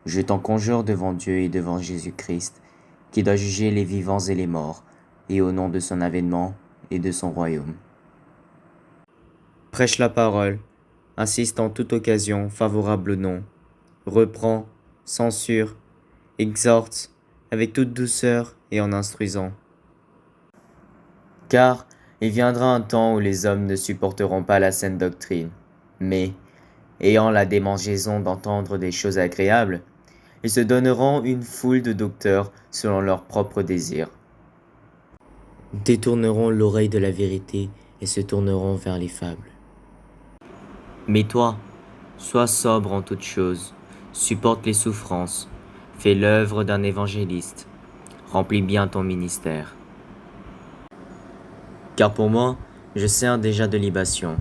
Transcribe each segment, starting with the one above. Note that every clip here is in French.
Je t'en conjure devant Dieu et devant Jésus-Christ, qui doit juger les vivants et les morts, et au nom de son avènement et de son royaume. Prêche la parole, insiste en toute occasion favorable au nom, reprend, censure, exhorte, avec toute douceur et en instruisant. Car il viendra un temps où les hommes ne supporteront pas la saine doctrine, mais, ayant la démangeaison d'entendre des choses agréables, ils se donneront une foule de docteurs selon leurs propres désirs. Détourneront l'oreille de la vérité et se tourneront vers les fables. Mais toi, sois sobre en toutes choses, supporte les souffrances, fais l'œuvre d'un évangéliste, remplis bien ton ministère. Car pour moi, je sers déjà de libation,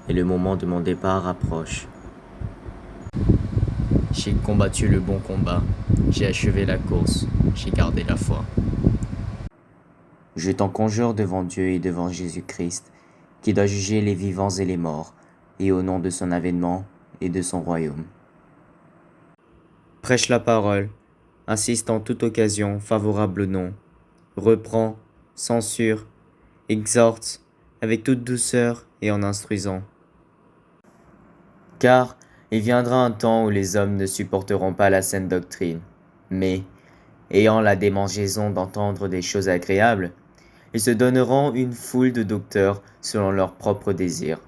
et le moment de mon départ approche. J'ai combattu le bon combat, j'ai achevé la course, j'ai gardé la foi. Je t'en conjure devant Dieu et devant Jésus-Christ, qui doit juger les vivants et les morts, et au nom de son avènement et de son royaume. Prêche la parole, insiste en toute occasion favorable au nom, reprend, censure, exhorte, avec toute douceur et en instruisant. Car il viendra un temps où les hommes ne supporteront pas la saine doctrine, mais, ayant la démangeaison d'entendre des choses agréables, ils se donneront une foule de docteurs selon leurs propres désirs.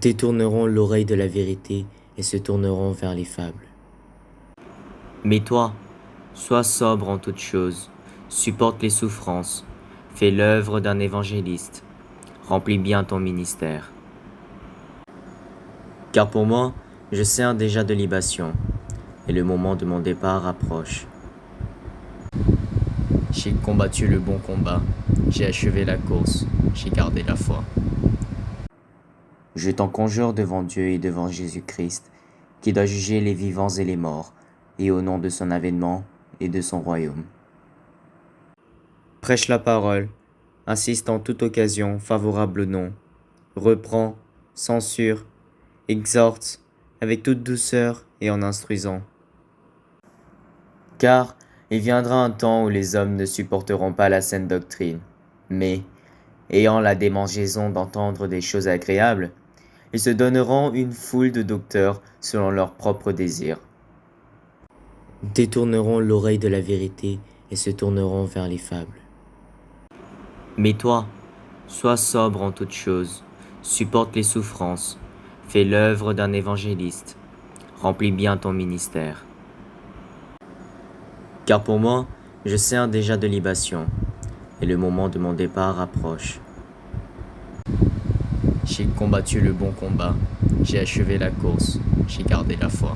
Détourneront l'oreille de la vérité et se tourneront vers les fables. Mais toi, sois sobre en toutes choses, supporte les souffrances, fais l'œuvre d'un évangéliste, remplis bien ton ministère. Car pour moi, je sers déjà de libation, et le moment de mon départ approche. J'ai combattu le bon combat, j'ai achevé la course, j'ai gardé la foi. Je t'en conjure devant Dieu et devant Jésus-Christ, qui doit juger les vivants et les morts, et au nom de son avènement et de son royaume. Prêche la parole, insiste en toute occasion favorable au nom, reprend, censure, exhorte, avec toute douceur et en instruisant. Car il viendra un temps où les hommes ne supporteront pas la saine doctrine, mais, ayant la démangeaison d'entendre des choses agréables, ils se donneront une foule de docteurs selon leurs propres désirs. Détourneront l'oreille de la vérité et se tourneront vers les fables. Mais toi, sois sobre en toutes choses, supporte les souffrances, fais l'œuvre d'un évangéliste, remplis bien ton ministère. Car pour moi, je sers déjà de libation, et le moment de mon départ approche. J'ai combattu le bon combat, j'ai achevé la course, j'ai gardé la foi.